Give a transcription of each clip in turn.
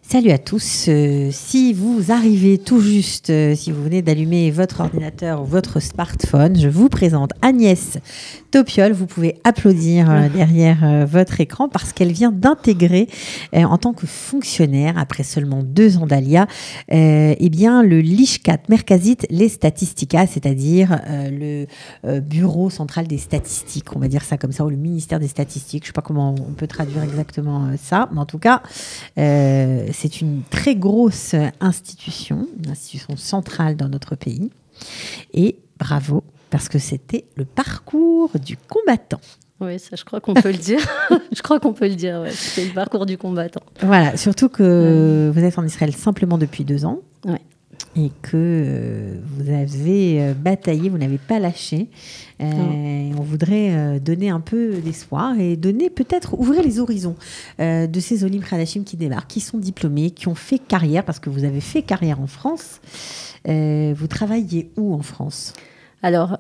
Salut à tous. Si vous arrivez tout juste, si vous venez d'allumer votre ordinateur ou votre smartphone, je vous présente Agnès Taupiol. Vous pouvez applaudir derrière votre écran parce qu'elle vient d'intégrer en tant que fonctionnaire, après seulement 2 ans d'ALIA, eh bien, le Lishkat Merkazit les Statistika, c'est-à-dire le Bureau central des statistiques, on va dire ça comme ça, ou le ministère des statistiques. Je ne sais pas comment on peut traduire exactement ça, mais en tout cas, c'est une très grosse institution, une institution centrale dans notre pays. Et bravo, parce que c'était le parcours du combattant. Oui, ça, je crois qu'on peut le dire. Je crois qu'on peut le dire, ouais. C'était le parcours du combattant. Voilà, surtout que vous êtes en Israël simplement depuis 2 ans. Ouais. Et que vous avez bataillé, vous n'avez pas lâché. On voudrait donner un peu d'espoir et donner peut-être, ouvrir les horizons de ces Olim Khadashim qui débarquent, qui sont diplômés, qui ont fait carrière, parce que vous avez fait carrière en France. Vous travaillez où en France ? Alors,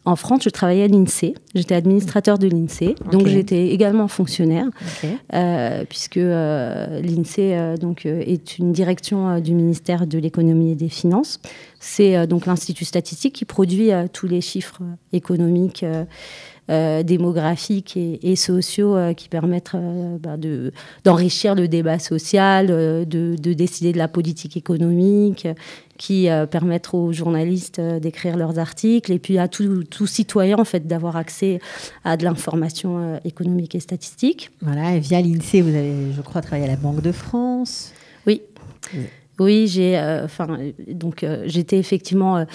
en France, je travaillais à l'INSEE. J'étais administrateur de l'INSEE. Okay. Donc, j'étais également fonctionnaire, puisque l'INSEE est une direction du ministère de l'économie et des finances. C'est donc l'Institut statistique qui produit tous les chiffres économiques, démographiques et sociaux qui permettent d'enrichir le débat social, de décider de la politique économique, qui permettent aux journalistes d'écrire leurs articles et puis à tout citoyen en fait, d'avoir accès à de l'information économique et statistique. Voilà, et via l'INSEE, vous avez, je crois, travaillé à la Banque de France. Oui. Oui, j'étais effectivement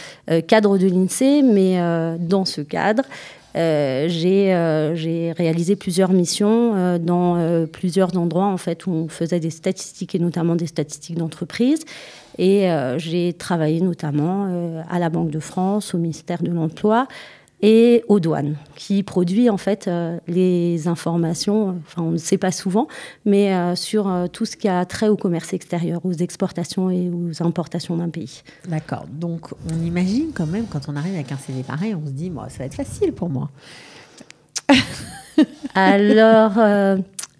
cadre de l'INSEE, mais dans ce cadre, j'ai réalisé plusieurs missions dans plusieurs endroits en fait, où on faisait des statistiques et notamment des statistiques d'entreprise. Et j'ai travaillé notamment à la Banque de France, au ministère de l'Emploi et aux douanes, qui produit en fait les informations, enfin on ne sait pas souvent, mais sur tout ce qui a trait au commerce extérieur, aux exportations et aux importations d'un pays. D'accord. Donc on imagine quand même, quand on arrive avec un CV pareil, on se dit, ça va être facile pour moi. Alors...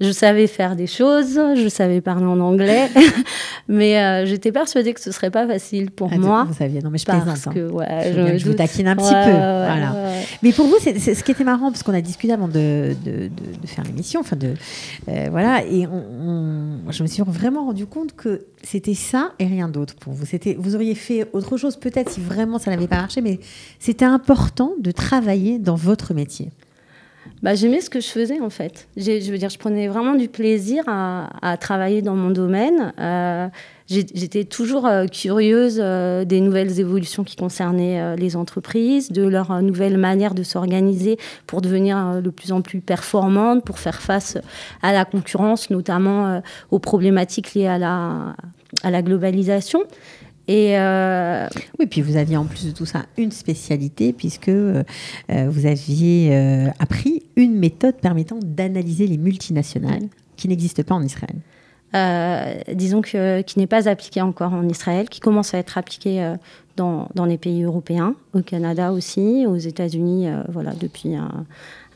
je savais faire des choses, je savais parler en anglais, mais j'étais persuadée que ce ne serait pas facile pour moi. Vous saviez, non mais je plaisante. Parce que, je vous taquine un petit peu. Voilà. Mais pour vous, c'est ce qui était marrant, parce qu'on a discuté avant de faire l'émission, voilà, et je me suis vraiment rendu compte que c'était ça et rien d'autre pour vous. Vous auriez fait autre chose peut-être si vraiment ça n'avait pas marché, mais c'était important de travailler dans votre métier. J'aimais ce que je faisais, en fait. Je prenais vraiment du plaisir à travailler dans mon domaine. J'étais toujours curieuse des nouvelles évolutions qui concernaient les entreprises, de leur nouvelle manière de s'organiser pour devenir de plus en plus performantes, pour faire face à la concurrence, notamment aux problématiques liées à la globalisation. Et oui, puis vous aviez en plus de tout ça une spécialité puisque vous aviez appris une méthode permettant d'analyser les multinationales qui n'existe pas en Israël. Disons qui n'est pas appliquée encore en Israël, qui commence à être appliquée dans les pays européens, au Canada aussi, aux États-Unis, depuis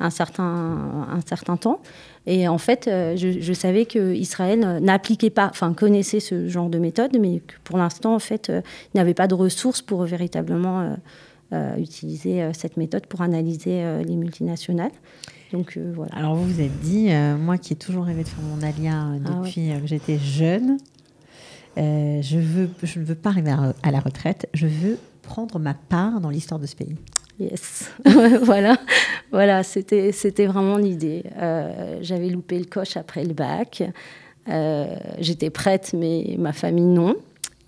un certain temps. Et en fait, je savais qu'Israël n'appliquait pas, connaissait ce genre de méthode, mais que pour l'instant, en fait, il n'avait pas de ressources pour véritablement utiliser cette méthode pour analyser les multinationales. Donc, voilà. Alors, vous vous êtes dit, moi qui ai toujours rêvé de faire mon ALIA depuis que j'étais jeune, je ne veux pas arriver à la retraite, je veux prendre ma part dans l'histoire de ce pays. Yes, voilà, c'était vraiment l'idée. J'avais loupé le coche après le bac. J'étais prête, mais ma famille non.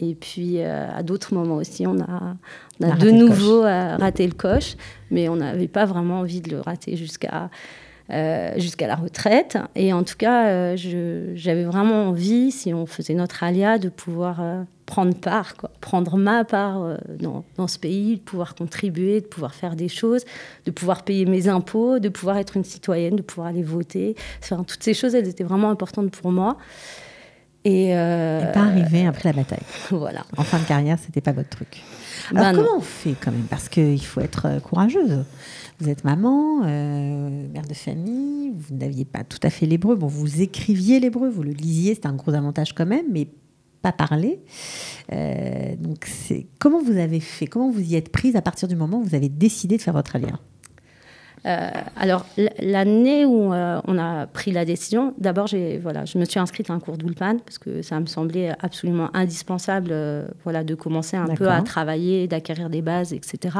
Et puis, à d'autres moments aussi, on a de nouveau raté le coche, mais on n'avait pas vraiment envie de le rater jusqu'à la retraite. Et en tout cas, j'avais vraiment envie, si on faisait notre ALIA, de pouvoir prendre ma part dans ce pays, de pouvoir contribuer, de pouvoir faire des choses, de pouvoir payer mes impôts, de pouvoir être une citoyenne, de pouvoir aller voter. Toutes ces choses, elles étaient vraiment importantes pour moi. Et pas arrivé après la bataille. Voilà. En fin de carrière, c'était pas votre truc. Ben Alors non. comment on fait quand même? Parce qu'il faut être courageuse. Vous êtes maman, mère de famille, vous n'aviez pas tout à fait l'hébreu. Bon, vous écriviez l'hébreu, vous le lisiez, c'était un gros avantage quand même, mais pas parler. Donc, comment vous avez fait? Comment vous y êtes prise à partir du moment où vous avez décidé de faire votre Aliyah? Alors, l'année où on a pris la décision, d'abord, je me suis inscrite à un cours d'Ulpan parce que ça me semblait absolument indispensable de commencer un peu à travailler, d'acquérir des bases, etc.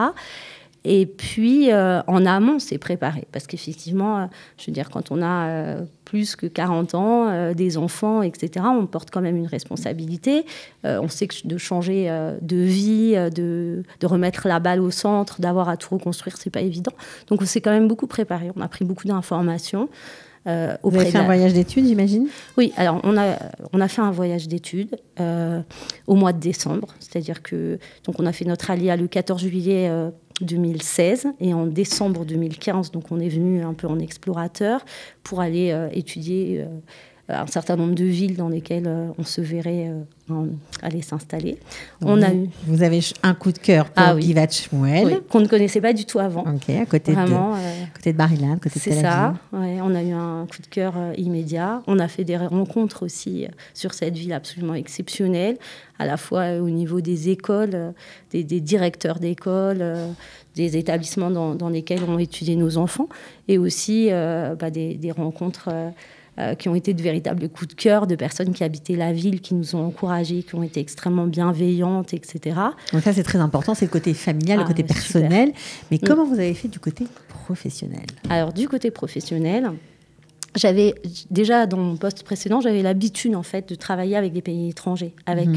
Et puis, en amont, c'est préparé. Parce qu'effectivement, je veux dire, quand on a plus que 40 ans, des enfants, etc., on porte quand même une responsabilité. On sait que de changer de vie, de remettre la balle au centre, d'avoir à tout reconstruire, c'est pas évident. Donc, on s'est quand même beaucoup préparé. On a pris beaucoup d'informations. Vous avez fait un voyage d'études, j'imagine? Oui, alors on a fait un voyage d'études au mois de décembre. C'est-à-dire que donc on a fait notre Aliyah le 14 juillet 2016 et en décembre 2015, donc on est venu un peu en explorateur pour aller étudier un certain nombre de villes dans lesquelles on se verrait aller s'installer. Vous avez un coup de cœur pour Givat Shmuel. Oui, qu'on ne connaissait pas du tout avant. Ok, à côté de Bar-Ilan, côté de Tel Aviv. C'est ça, ouais, on a eu un coup de cœur immédiat. On a fait des rencontres aussi sur cette ville absolument exceptionnelle, à la fois au niveau des écoles, des directeurs d'écoles, des établissements dans lesquels ont étudié nos enfants, et aussi des rencontres qui ont été de véritables coups de cœur, de personnes qui habitaient la ville, qui nous ont encouragés, qui ont été extrêmement bienveillantes, etc. Donc ça, c'est très important, c'est le côté familial, le côté personnel. Super. Mais comment vous avez fait du côté professionnel? Alors, du côté professionnel, j'avais déjà, dans mon poste précédent, j'avais l'habitude, en fait, de travailler avec des pays étrangers, avec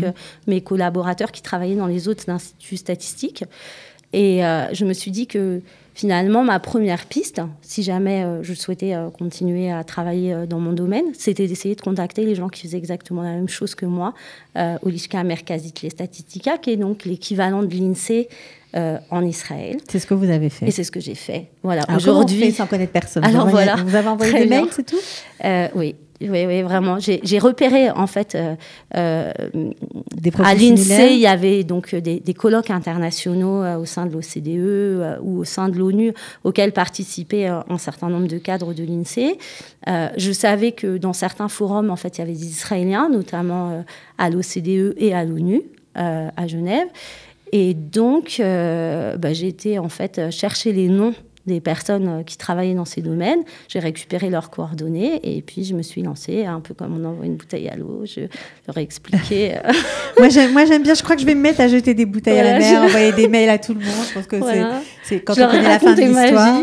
mes collaborateurs qui travaillaient dans les autres instituts statistiques. Et je me suis dit que finalement, ma première piste, si jamais je souhaitais continuer à travailler dans mon domaine, c'était d'essayer de contacter les gens qui faisaient exactement la même chose que moi au Lishka Merkazit Statistika, qui est donc l'équivalent de l'INSEE en Israël. C'est ce que vous avez fait. Et c'est ce que j'ai fait. Voilà. Alors, aujourd'hui, comment on fait sans connaître personne? Alors voilà. Vous avez envoyé des mails, c'est tout? Oui. Oui, vraiment. J'ai repéré, en fait, à l'INSEE, il y avait donc des colloques internationaux au sein de l'OCDE ou au sein de l'ONU auxquels participaient un certain nombre de cadres de l'INSEE. Je savais que dans certains forums, en fait, il y avait des Israéliens, notamment à l'OCDE et à l'ONU, à Genève. Et donc, j'ai été, en fait, chercher les noms des personnes qui travaillaient dans ces domaines. J'ai récupéré leurs coordonnées et puis je me suis lancée, un peu comme on envoie une bouteille à l'eau. Je leur ai expliqué. Moi, j'aime bien. Je crois que je vais me mettre à jeter des bouteilles à la mer, envoyer des mails à tout le monde. Je pense que c'est quand on connaît la fin de l'histoire.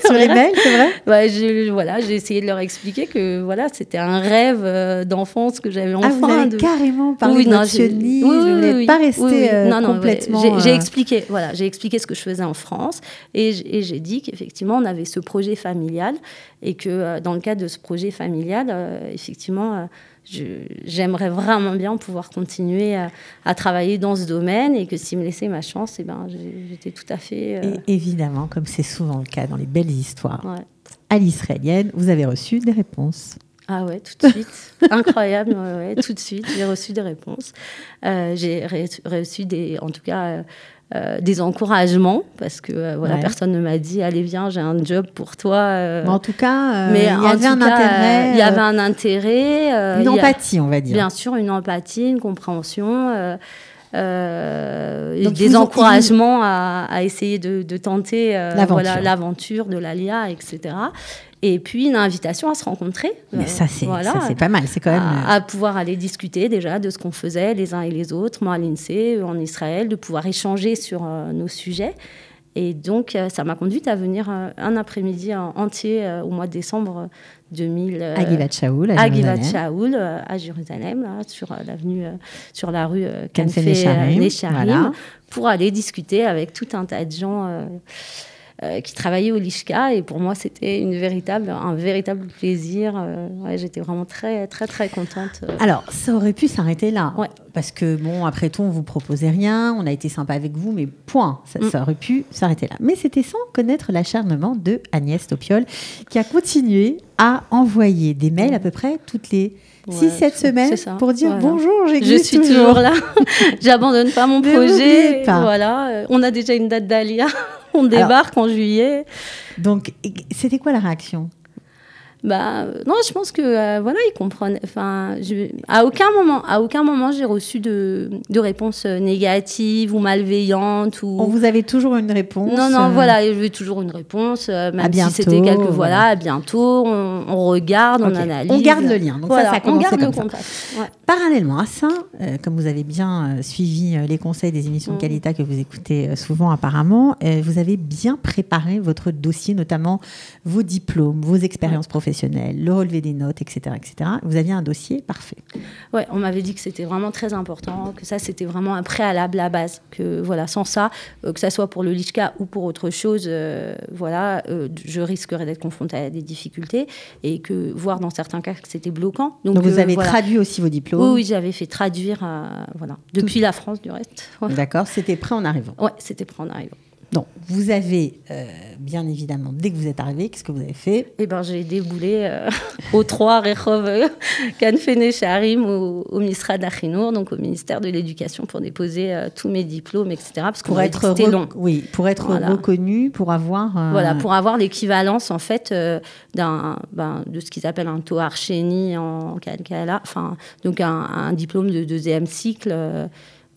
Sur les mails, c'est vrai? J'ai essayé de leur expliquer que c'était un rêve d'enfance que j'avais enfant. Vous avez carrément parlé de votre sionisme, vous n'êtes pas resté complètement... J'ai expliqué ce que je faisais en France et j'ai dit qu'effectivement, on avait ce projet familial et que dans le cadre de ce projet familial, effectivement... j'aimerais vraiment bien pouvoir continuer à travailler dans ce domaine et que s'il me laissait ma chance, j'étais tout à fait... Et évidemment, comme c'est souvent le cas dans les belles histoires à l'israélienne, vous avez reçu des réponses. Ah ouais, tout de suite. Incroyable, tout de suite. J'ai reçu des réponses. J'ai reçu en tout cas... des encouragements parce que personne ne m'a dit allez viens j'ai un job pour toi mais en tout cas il y avait un intérêt, il y avait un intérêt, une empathie on va dire, bien sûr, une empathie, une compréhension, des encouragements à essayer de tenter l'aventure de l'Aliyah, etc. Et puis une invitation à se rencontrer. Mais ça, c'est pas mal. C'est quand même... à pouvoir aller discuter déjà de ce qu'on faisait les uns et les autres, moi à l'INSEE, en Israël, de pouvoir échanger sur nos sujets. Et donc, ça m'a conduite à venir un après-midi entier au mois de décembre 2000 à Givat Shaul, à Jérusalem, là, sur la rue Kanfei Necharim, pour aller discuter avec tout un tas de gens qui travaillait au LISCA. Et pour moi, c'était un véritable plaisir. J'étais vraiment très, très, très contente. Alors, ça aurait pu s'arrêter là. Ouais. Parce que, bon, après tout, on ne vous proposait rien. On a été sympa avec vous, mais point. Ça aurait pu s'arrêter là. Mais c'était sans connaître l'acharnement de Agnès Taupiol, qui a continué à envoyer des mails à peu près toutes les 6-7 semaines pour dire bonjour, j'existe. Je suis toujours là. J'abandonne pas mon projet. Pas. Voilà. On a déjà une date d'Alia. On débarque en juillet. Donc, c'était quoi la réaction ? Non, je pense que ils comprennent. Enfin, à aucun moment j'ai reçu de réponse négative ou malveillante ou. On vous avait toujours une réponse. Non, voilà, je veux toujours une réponse, même bientôt, si c'était à bientôt, on regarde, on analyse. On garde le lien. Donc ça on garde le comme contact. Ouais. Parallèlement à ça, comme vous avez bien suivi les conseils des émissions de Qualita que vous écoutez souvent apparemment, vous avez bien préparé votre dossier, notamment vos diplômes, vos expériences professionnelles, le relevé des notes, etc., etc. Vous aviez un dossier parfait. Ouais, on m'avait dit que c'était vraiment très important, que ça c'était vraiment un préalable à la base, que sans ça, que ça soit pour le LISCA ou pour autre chose, je risquerais d'être confrontée à des difficultés et que voire dans certains cas que c'était bloquant. Donc vous avez traduit aussi vos diplômes. Oui, j'avais fait traduire, depuis la France du reste. Ouais. D'accord, c'était prêt en arrivant. Ouais, c'était prêt en arrivant. Donc, vous avez, bien évidemment, dès que vous êtes arrivé, qu'est-ce que vous avez fait ? J'ai déboulé au 3 Rehov Kanfene Sharim au Misrad Achinour, donc au ministère de l'Éducation, pour déposer tous mes diplômes, etc. Parce pour être c'était long. Oui, pour être reconnu, pour avoir... pour avoir l'équivalence, en fait, de ce qu'ils appellent un Tohar Sheni en Kalkala, donc un diplôme de 2e cycle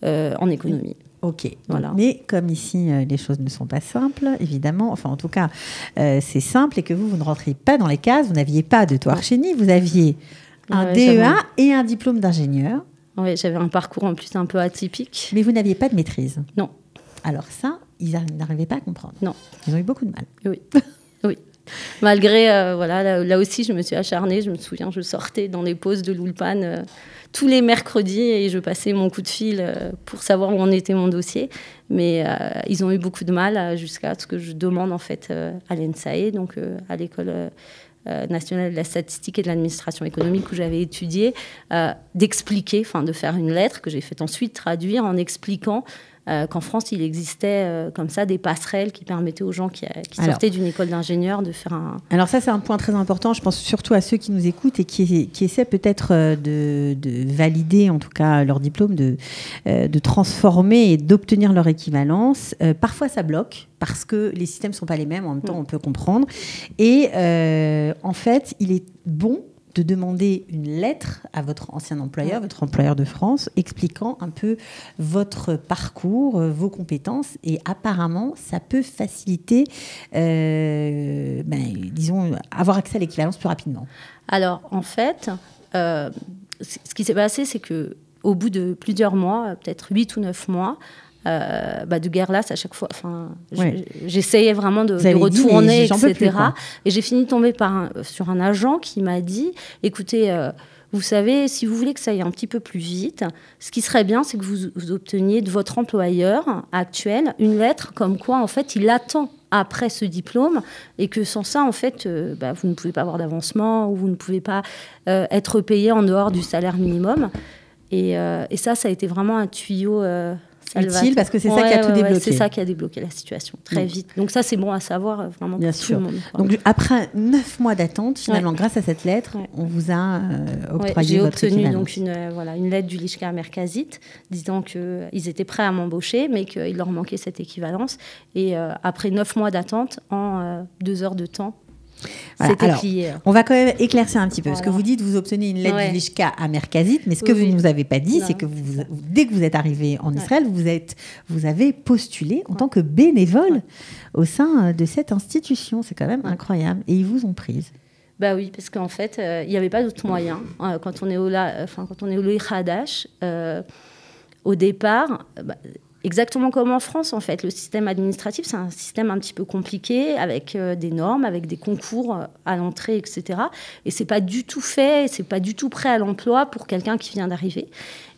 en économie. Ok, mais comme ici, les choses ne sont pas simples, évidemment, enfin en tout cas, c'est simple et que vous ne rentriez pas dans les cases, vous n'aviez pas de Tohar Sheni, vous aviez un DEA et un diplôme d'ingénieur. Oui, j'avais un parcours en plus un peu atypique. Mais vous n'aviez pas de maîtrise. Non. Alors ça, ils n'arrivaient pas à comprendre. Non. Ils ont eu beaucoup de mal. Oui, oui. Malgré, là aussi, je me suis acharnée. Je me souviens, je sortais dans les pauses de l'Ulpan tous les mercredis et je passais mon coup de fil pour savoir où en était mon dossier. Mais ils ont eu beaucoup de mal jusqu'à ce que je demande en fait à l'ENSAE, donc à l'École nationale de la statistique et de l'administration économique où j'avais étudié, d'expliquer, de faire une lettre que j'ai fait ensuite traduire en expliquant qu'en France, il existait comme ça des passerelles qui permettaient aux gens qui sortaient d'une école d'ingénieur de faire un... Alors ça, c'est un point très important. Je pense surtout à ceux qui nous écoutent et qui essaient peut-être de valider, en tout cas, leur diplôme, de transformer et d'obtenir leur équivalence. Parfois, ça bloque parce que les systèmes ne sont pas les mêmes. En même temps, on peut comprendre. Et en fait, il est bon de demander une lettre à votre ancien employeur, votre employeur de France, expliquant un peu votre parcours, vos compétences. Et apparemment, ça peut faciliter, disons, avoir accès à l'équivalence plus rapidement. Alors, en fait, ce qui s'est passé, c'est qu'au bout de plusieurs mois, peut-être 8 ou 9 mois, de guerre-lasse à chaque fois. J'essayais vraiment de retourner, etc. Et j'ai fini de tomber sur un agent qui m'a dit, écoutez, vous savez, si vous voulez que ça aille un petit peu plus vite, ce qui serait bien, c'est que vous obteniez de votre employeur actuel une lettre comme quoi, en fait, il attend après ce diplôme et que sans ça, en fait, vous ne pouvez pas avoir d'avancement ou vous ne pouvez pas être payé en dehors du salaire minimum. Et ça a été vraiment un tuyau... utile parce que c'est ça qui a tout débloqué. C'est ça qui a débloqué la situation très vite. Donc ça, c'est bon à savoir vraiment pour tout le monde. Donc après 9 mois d'attente, finalement, grâce à cette lettre, on vous a octroyé votre équivalence. J'ai obtenu donc une lettre du LISCA Merkazit disant qu'ils étaient prêts à m'embaucher, mais qu'il leur manquait cette équivalence. Et après 9 mois d'attente, en 2 heures de temps, c'était plié. On va quand même éclaircir un petit peu. Ce que vous dites, vous obtenez une lettre du LISCA à Merkazit, mais ce que vous ne nous avez pas dit, c'est que dès que vous êtes arrivé en Israël, vous avez postulé en tant que bénévole au sein de cette institution. C'est quand même incroyable. Et ils vous ont prise. Bah oui, parce qu'en fait, il n'y avait pas d'autre moyen. Quand on est au Loï Hadash, au départ... exactement comme en France, en fait. Le système administratif, c'est un système un petit peu compliqué, avec des normes, avec des concours à l'entrée, etc. Et c'est pas du tout fait, c'est pas du tout prêt à l'emploi pour quelqu'un qui vient d'arriver.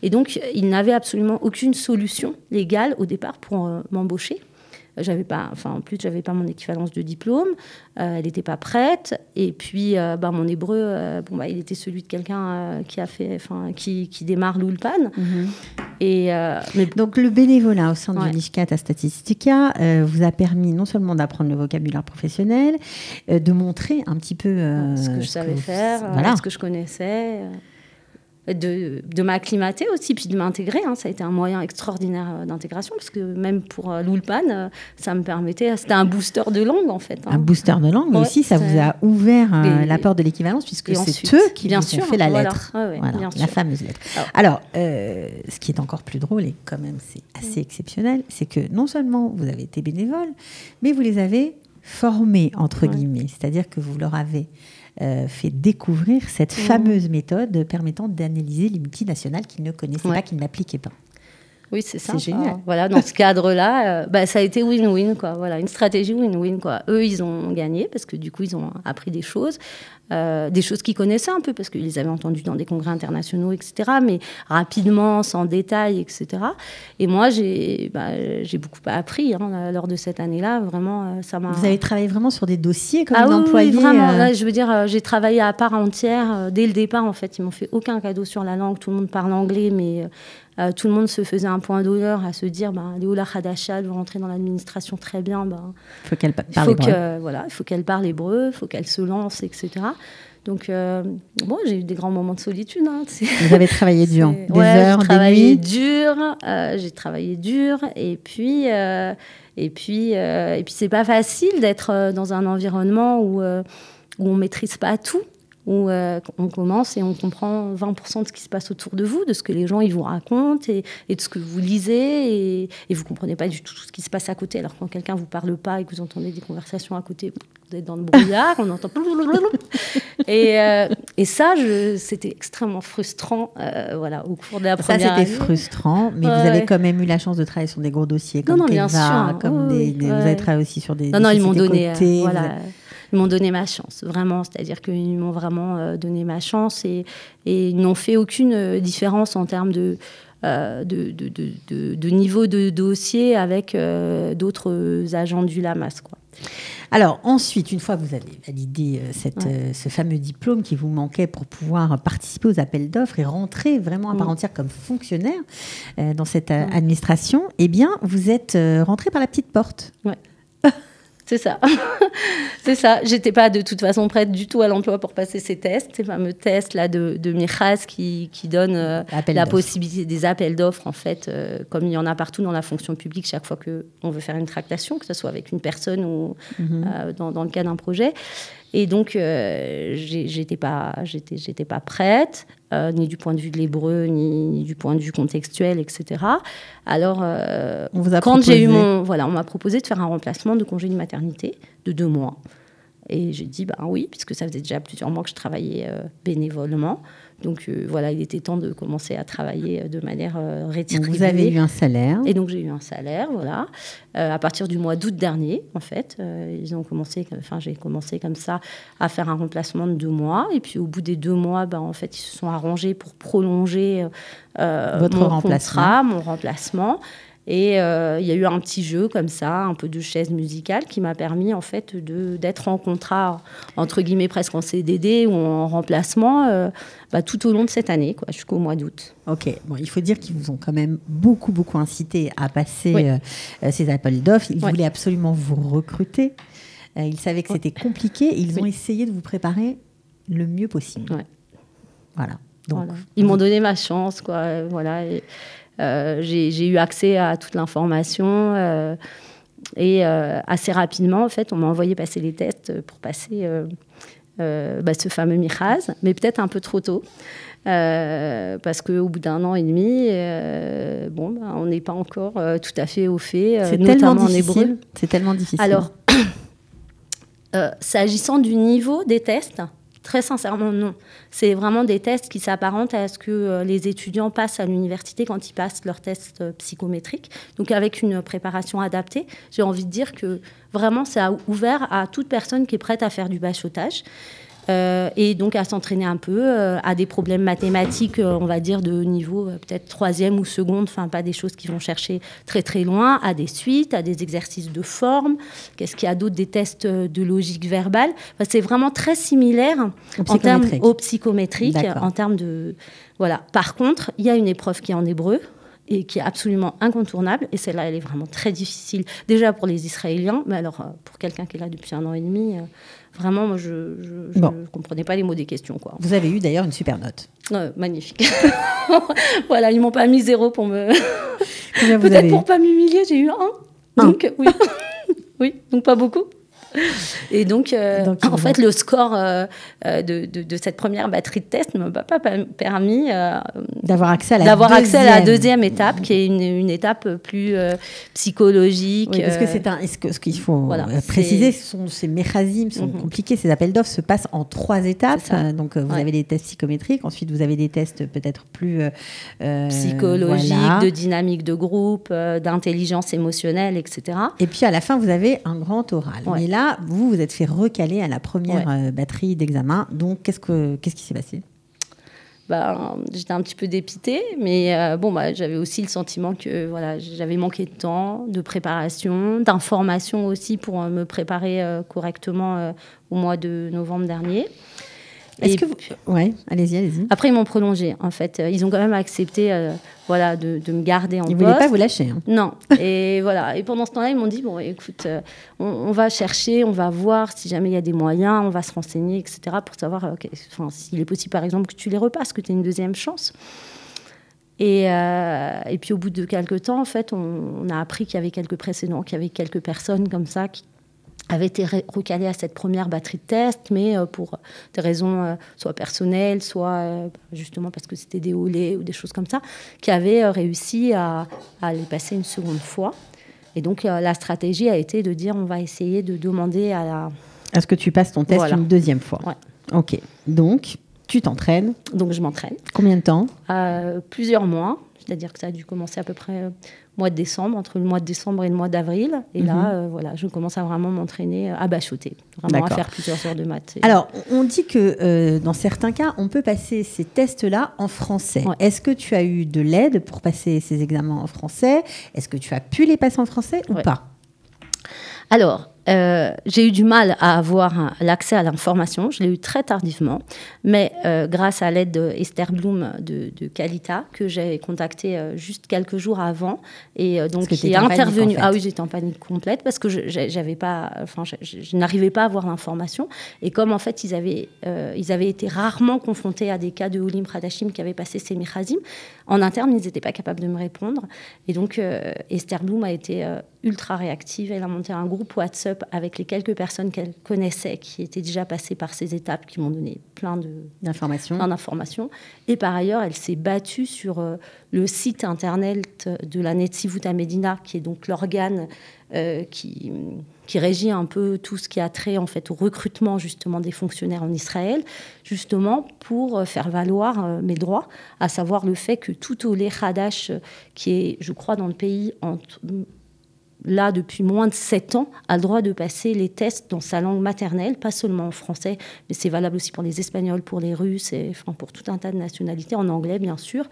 Et donc, il n'avait absolument aucune solution légale au départ pour m'embaucher. En plus, j'avais pas mon équivalence de diplôme. Elle n'était pas prête. Et puis, mon hébreu, il était celui de quelqu'un qui démarre l'Ulpan. Donc, le bénévolat au sein du Lishkat Statistica vous a permis non seulement d'apprendre le vocabulaire professionnel, de montrer un petit peu ce que je savais faire, ce que je connaissais. De m'acclimater aussi, puis de m'intégrer. Ça a été un moyen extraordinaire d'intégration, parce que même pour l'Ulpan, ça me permettait... C'était un booster de langue, en fait. Un booster de langue, mais aussi, ça vous a ouvert la porte de l'équivalence, puisque c'est eux qui vous ont fait la lettre. La fameuse lettre. Alors, ce qui est encore plus drôle, et quand même c'est assez exceptionnel, c'est que non seulement vous avez été bénévole, mais vous les avez formés, entre guillemets. C'est-à-dire que vous leur avez... fait découvrir cette fameuse méthode permettant d'analyser les multinationales qu'ils ne connaissaient pas, qu'ils n'appliquaient pas. Oui, c'est ça. C'est génial. Voilà, dans ce cadre-là, ça a été win-win, quoi. Voilà, une stratégie win-win, quoi. Eux, ils ont gagné parce que du coup, ils ont appris des choses qu'ils connaissaient un peu parce qu'ils les avaient entendues dans des congrès internationaux, etc. Mais rapidement, sans détail, etc. Et moi, j'ai beaucoup appris lors de cette année-là. Vraiment, ça m'a... Vous avez travaillé vraiment sur des dossiers comme une employée? Oui, vraiment. Là, je veux dire, j'ai travaillé à part entière dès le départ. En fait, ils m'ont fait aucun cadeau sur la langue. Tout le monde parle anglais, mais tout le monde se faisait un point d'honneur à se dire, Léola Khadasha, vous rentrez dans l'administration très bien. Faut qu'elle parle hébreu. Il faut qu'elle parle hébreu, il faut qu'elle se lance, etc. Donc, j'ai eu des grands moments de solitude. Vous avez travaillé dur, des heures, des nuits. J'ai travaillé dur, et puis c'est pas facile d'être dans un environnement où on maîtrise pas tout, où on commence et on comprend 20% de ce qui se passe autour de vous, de ce que les gens ils vous racontent et de ce que vous lisez, et vous comprenez pas du tout ce qui se passe à côté. Alors quand quelqu'un vous parle pas et que vous entendez des conversations à côté, vous êtes dans le brouillard, on entend et ça, c'était extrêmement frustrant, au cours de la première année. Ça, c'était frustrant, mais vous avez quand même eu la chance de travailler sur des gros dossiers comme Teva, vous avez travaillé aussi sur des ils m'ont donné, ils m'ont donné ma chance, vraiment. C'est-à-dire qu'ils m'ont vraiment donné ma chance et ils n'ont fait aucune différence en termes de niveau de dossier avec d'autres agents du LAMAS, quoi. Alors ensuite, une fois que vous avez validé ce fameux diplôme qui vous manquait pour pouvoir participer aux appels d'offres et rentrer vraiment à part entière comme fonctionnaire dans cette administration, eh bien, vous êtes rentré par la petite porte. Ouais. C'est ça. C'est ça. J'étais pas de toute façon prête du tout à l'emploi pour passer ces tests, ces fameux tests là de Michaz qui donnent la possibilité des appels d'offres, en fait, comme il y en a partout dans la fonction publique chaque fois qu'on veut faire une tractation, que ce soit avec une personne ou dans le cas d'un projet. Et donc, j'étais pas prête, ni du point de vue de l'hébreu, ni du point de vue contextuel, etc. Alors, quand j'ai eu on m'a proposé de faire un remplacement de congé de maternité de 2 mois. Et j'ai dit, oui, puisque ça faisait déjà plusieurs mois que je travaillais bénévolement. Donc, il était temps de commencer à travailler de manière rétribuée. Vous avez eu un salaire. Et donc, j'ai eu un salaire, à partir du mois d'août dernier, en fait. J'ai commencé comme ça à faire un remplacement de 2 mois. Et puis, au bout des 2 mois, en fait, ils se sont arrangés pour prolonger mon remplacement. Et il y a eu un petit jeu comme ça, un peu de chaise musicale, qui m'a permis en fait d'être en contrat, entre guillemets, presque en CDD ou en remplacement tout au long de cette année, jusqu'au mois d'août. Ok, il faut dire qu'ils vous ont quand même beaucoup incité à passer ces appels d'offres. Ils voulaient absolument vous recruter. Ils savaient que c'était compliqué. Ils ont essayé de vous préparer le mieux possible. Ouais. Voilà. Donc, Ils m'ont donné ma chance, j'ai eu accès à toute l'information et assez rapidement, en fait, on m'a envoyé passer les tests pour passer ce fameux Michaz, mais peut-être un peu trop tôt. Parce qu'au bout d'1 an et demi, on n'est pas encore tout à fait au fait, notamment en hébreu. C'est tellement difficile. Alors, s'agissant du niveau des tests, très sincèrement, non. C'est vraiment des tests qui s'apparentent à ce que les étudiants passent à l'université quand ils passent leurs tests psychométriques. Donc, avec une préparation adaptée, j'ai envie de dire que vraiment, c'est ouvert à toute personne qui est prête à faire du bachotage. Et donc à s'entraîner un peu à des problèmes mathématiques, on va dire de niveau peut-être 3e ou seconde, enfin pas des choses qui vont chercher très très loin, à des suites, à des exercices de forme. Qu'est-ce qu'il y a d'autre? Des tests de logique verbale. Enfin, c'est vraiment très similaire en termes au psychométrique, en termes de voilà. Par contre, il y a une épreuve qui est en hébreu et qui est absolument incontournable. Et celle-là, elle est vraiment très difficile, déjà pour les Israéliens, mais alors pour quelqu'un qui est là depuis 1 an et demi, vraiment, moi, je ne comprenais pas les mots des questions, quoi. Vous avez eu d'ailleurs une super note. Magnifique. Voilà, ils ne m'ont pas mis 0 pour me... Combien vous Peut-être avez pour ne pas m'humilier, j'ai eu 1. Donc, oui. Oui, donc pas beaucoup. Et donc en fait, le score de cette première batterie de test ne m'a pas permis d'avoir accès à la deuxième étape, qui est une étape plus psychologique. Oui, parce que ce qu'il faut préciser, ces méchasim sont compliqués. Ces appels d'offres se passent en 3 étapes. Donc, vous avez des tests psychométriques. Ensuite, vous avez des tests peut-être plus psychologiques, de dynamique de groupe, d'intelligence émotionnelle, etc. Et puis, à la fin, vous avez un grand oral. Ouais. Mais là, vous êtes fait recaler à la première batterie d'examen. Donc, qu'est-ce qui s'est passé? J'étais un petit peu dépitée, mais j'avais aussi le sentiment que j'avais manqué de temps, de préparation, d'information aussi pour me préparer correctement au mois de novembre dernier. Ouais, allez-y. Après, ils m'ont prolongé, en fait. Ils ont quand même accepté de me garder en poste. Ils ne voulaient pas vous lâcher. Hein. Non. Et voilà. Et pendant ce temps-là, ils m'ont dit, bon, écoute, on va chercher, on va voir si jamais il y a des moyens, on va se renseigner, etc., pour savoir s'il est possible, par exemple, que tu les repasses, que tu aies une deuxième chance. Et puis, au bout de quelques temps, en fait, on a appris qu'il y avait quelques précédents, qu'il y avait quelques personnes comme ça qui avait été recalé à cette première batterie de test, mais pour des raisons soit personnelles, soit justement parce que c'était des olés ou des choses comme ça, qui avaient réussi à les passer une seconde fois. Et donc, la stratégie a été de dire, on va essayer de demander à ce que tu passes ton test une deuxième fois. Ouais. Ok. Donc, tu t'entraînes. Donc, je m'entraîne. Combien de temps? Plusieurs mois. C'est-à-dire que ça a dû commencer à peu près mois de décembre, entre le mois de décembre et le mois d'avril. Et là, je commence à vraiment m'entraîner, à bachoter, vraiment à faire plusieurs heures de maths. Alors, on dit que dans certains cas, on peut passer ces tests-là en français. Ouais. Est-ce que tu as eu de l'aide pour passer ces examens en français? Est-ce que tu as pu les passer en français ou pas? Alors, j'ai eu du mal à avoir l'accès à l'information. Je l'ai eu très tardivement. Mais grâce à l'aide d'Esther Blum de Qualita, que j'ai contactée juste quelques jours avant, et donc qui est intervenue. En fait. Ah oui, j'étais en panique complète parce que je n'arrivais pas à avoir l'information. Et comme en fait, ils avaient été rarement confrontés à des cas de Olim Hadashim qui avaient passé ces Mechazim, en interne, ils n'étaient pas capables de me répondre. Et donc, Esther Blum a été ultra réactive. Elle a monté un groupe WhatsApp avec les quelques personnes qu'elle connaissait qui étaient déjà passées par ces étapes, qui m'ont donné plein d'informations. Et par ailleurs, elle s'est battue sur le site internet de la Netzivut Medina, qui est donc l'organe qui régit un peu tout ce qui a trait en fait au recrutement justement des fonctionnaires en Israël, justement pour faire valoir mes droits, à savoir le fait que tout Olé Hadash qui est, je crois, dans le pays là depuis moins de 7 ans, a le droit de passer les tests dans sa langue maternelle, pas seulement en français, mais c'est valable aussi pour les Espagnols, pour les Russes, et pour tout un tas de nationalités, en anglais bien sûr.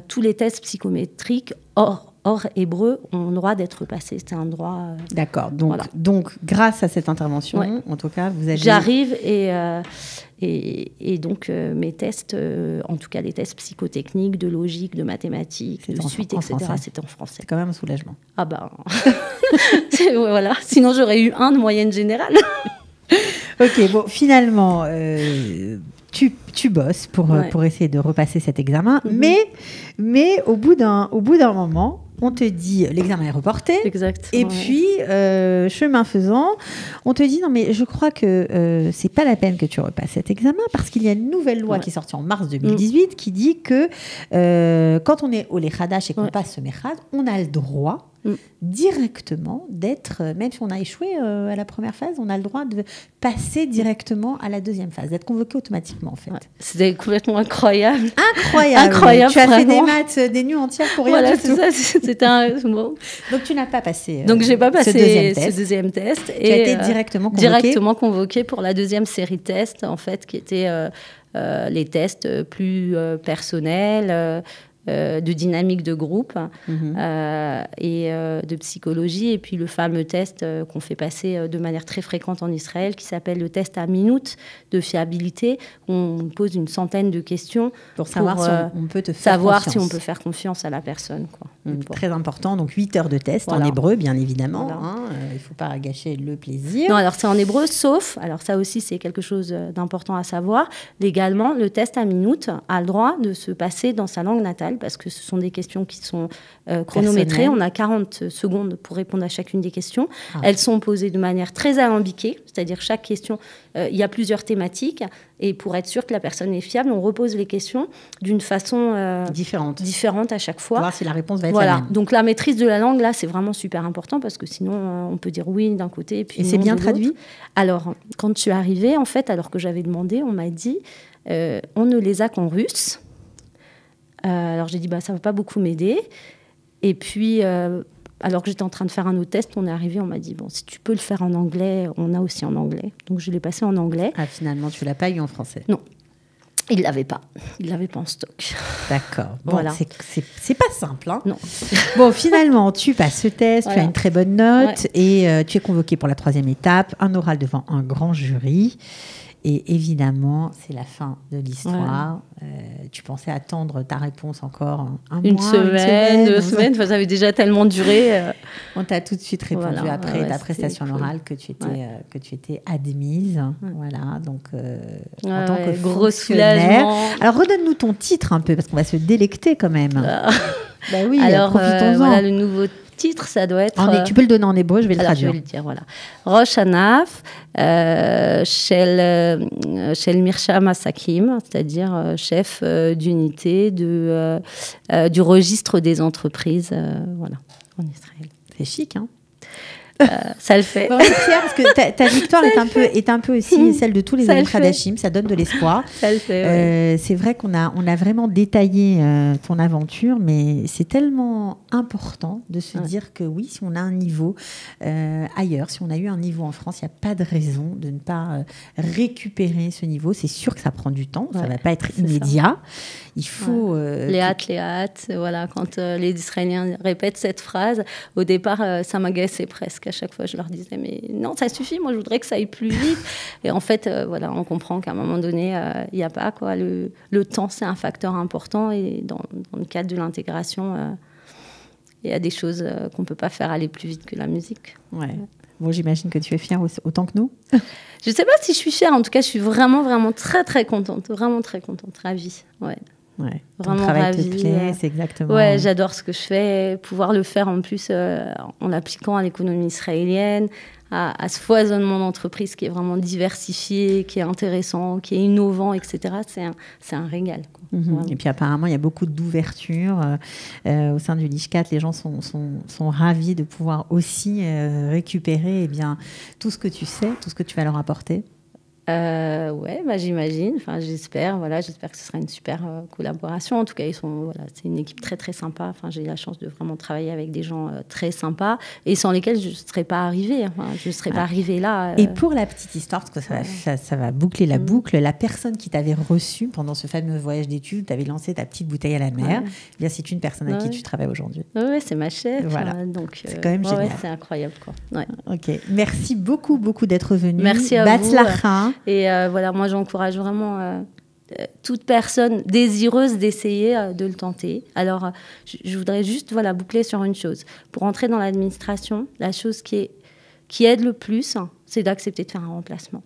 Tous les tests psychométriques hors hébreu ont le droit d'être passés. C'est un droit... D'accord. Donc, grâce à cette intervention, en tout cas, vous avez... J'arrive et donc mes tests, en tout cas les tests psychotechniques, de logique, de mathématiques, de suite, etc., c'était en français. C'est quand même un soulagement. Ah ben... voilà. Sinon, j'aurais eu 1 de moyenne générale. Ok, bon, finalement... Tu bosses pour essayer de repasser cet examen, mais au bout d'un moment, on te dit l'examen est reporté. Exactement. Et puis, chemin faisant, on te dit non mais je crois que c'est pas la peine que tu repasses cet examen parce qu'il y a une nouvelle loi qui est sortie en mars 2018 qui dit que quand on est au Lechadash et qu'on passe ce Mechad, on a le droit directement d'être, même si on a échoué à la première phase, on a le droit de passer directement à la deuxième phase, d'être convoqué automatiquement en fait. Ouais. C'était complètement incroyable. Incroyable. Tu as fait des maths, des nuits entières pour rien du tout. Voilà, c'est ça. C'était un bon. Donc tu n'as pas passé. Donc j'ai pas passé ce deuxième test. Tu as été directement convoqué pour la deuxième série de tests en fait, qui était les tests plus personnels. De dynamique de groupe et de psychologie. Et puis le fameux test qu'on fait passer de manière très fréquente en Israël, qui s'appelle le test à minute de fiabilité. On pose une centaine de questions pour savoir si on peut te faire savoir confiance. Si on peut faire confiance à la personne. Quoi. Très important. Donc 8 heures de test en hébreu, bien évidemment. Voilà. Il ne faut pas gâcher le plaisir. Non, alors c'est en hébreu, sauf, alors ça aussi c'est quelque chose d'important à savoir, légalement, le test à minute a le droit de se passer dans sa langue natale, parce que ce sont des questions qui sont chronométrées. On a 40 secondes pour répondre à chacune des questions. Elles sont posées de manière très alambiquée, c'est-à-dire chaque question, il y a plusieurs thématiques. Et pour être sûr que la personne est fiable, on repose les questions d'une façon différente à chaque fois. Pour voir si la réponse va être la même. Donc la maîtrise de la langue, là, c'est vraiment super important, parce que sinon, on peut dire oui d'un côté et puis non c'est bien de traduit l'autre. Alors, quand je suis arrivée, en fait, alors que j'avais demandé, on m'a dit on ne les a qu'en russe. Alors j'ai dit ça ne va pas beaucoup m'aider. Et puis, alors que j'étais en train de faire un autre test, on est arrivé, on m'a dit si tu peux le faire en anglais, on a aussi en anglais. Donc je l'ai passé en anglais. Ah, finalement, tu ne l'as pas eu en français? Non. Il ne l'avait pas. Il ne l'avait pas en stock. D'accord. Bon, voilà. C'est pas simple. Hein. Non. Bon, finalement, tu passes ce test, tu as une très bonne note et tu es convoqué pour la 3e étape, un oral devant un grand jury. Et évidemment, c'est la fin de l'histoire. Tu pensais attendre ta réponse encore une semaine, 2 semaines. Enfin, ça avait déjà tellement duré. On t'a tout de suite répondu après ta prestation orale que tu étais admise. Voilà, donc en tant que gros soulagement. Alors, redonne-nous ton titre un peu, parce qu'on va se délecter quand même. Bah oui, alors, profitons-en. Voilà, le nouveau titre, ça doit être... tu peux le donner en hébreu, je vais le traduire. Je vais le dire, voilà. Rosh Hanaf Shel Mirsham Asakim, c'est-à-dire chef d'unité du registre des entreprises, voilà, en Israël. C'est chic, hein? Ça le fait. Bon, je suis fière parce que ta victoire est un peu aussi celle de tous les Alim Khadashim. Ça donne de l'espoir. Ça le fait. C'est vrai qu'on a vraiment détaillé ton aventure, mais c'est tellement important de se dire que oui, si on a un niveau ailleurs, si on a eu un niveau en France, il n'y a pas de raison de ne pas récupérer ce niveau. C'est sûr que ça prend du temps, ça ne va pas être immédiat. Il faut... Les hâtes. Voilà, quand les Israéliens répètent cette phrase, au départ, ça m'agaçait presque. À chaque fois, je leur disais, mais non, ça suffit, moi, je voudrais que ça aille plus vite. Et en fait, voilà, on comprend qu'à un moment donné, il n'y a pas, quoi. Le temps, c'est un facteur important. Et dans le cadre de l'intégration, il y a des choses qu'on ne peut pas faire aller plus vite que la musique. Ouais. Bon, j'imagine que tu es fière autant que nous. Je ne sais pas si je suis fière. En tout cas, je suis vraiment, vraiment très, très contente. Vraiment très contente, ravie. Ouais. Ouais, vraiment ton travail ravie. te plaît, c'est exactement... Ouais, j'adore ce que je fais. Pouvoir le faire en plus en l'appliquant à l'économie israélienne, à ce foisonnement d'entreprise qui est vraiment diversifié, qui est intéressant, qui est innovant, etc. C'est un régal, quoi. Et puis apparemment, il y a beaucoup d'ouverture au sein du Lishkat. Les gens sont ravis de pouvoir aussi récupérer tout ce que tu sais, tout ce que tu vas leur apporter. J'imagine. Enfin, j'espère que ce sera une super collaboration. En tout cas, c'est une équipe très très sympa. Enfin, j'ai eu la chance de vraiment travailler avec des gens très sympas et sans lesquels je ne serais pas arrivée. Enfin, je ne serais pas arrivée là. Et pour la petite histoire, parce que ça va boucler la boucle, la personne qui t'avait reçue pendant ce fameux voyage d'études, tu avais lancé ta petite bouteille à la mer. Eh bien, c'est une personne avec qui tu travailles aujourd'hui. Oui, c'est ma chef. Voilà. Donc, c'est quand même génial. C'est incroyable, quoi. Ouais. Ok. Merci beaucoup d'être venue. Merci à vous. Et voilà, moi, j'encourage vraiment toute personne désireuse d'essayer de le tenter. Alors, je voudrais juste boucler sur une chose. Pour entrer dans l'administration, la chose qui aide le plus, c'est d'accepter de faire un remplacement.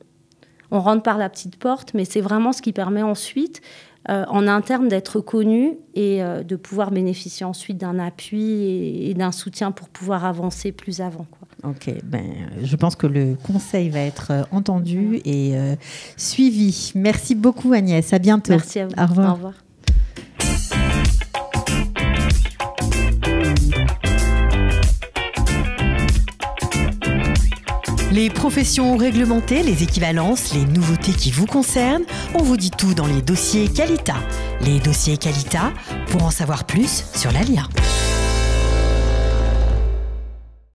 On rentre par la petite porte, mais c'est vraiment ce qui permet ensuite, en interne, d'être connu et de pouvoir bénéficier ensuite d'un appui et d'un soutien pour pouvoir avancer plus avant, quoi. Ok, je pense que le conseil va être entendu et suivi. Merci beaucoup Agnès, à bientôt. Merci à vous. Au revoir. Au revoir. Les professions réglementées, les équivalences, les nouveautés qui vous concernent, on vous dit tout dans les dossiers Qualita. Les dossiers Qualita, pour en savoir plus sur l'ALIA.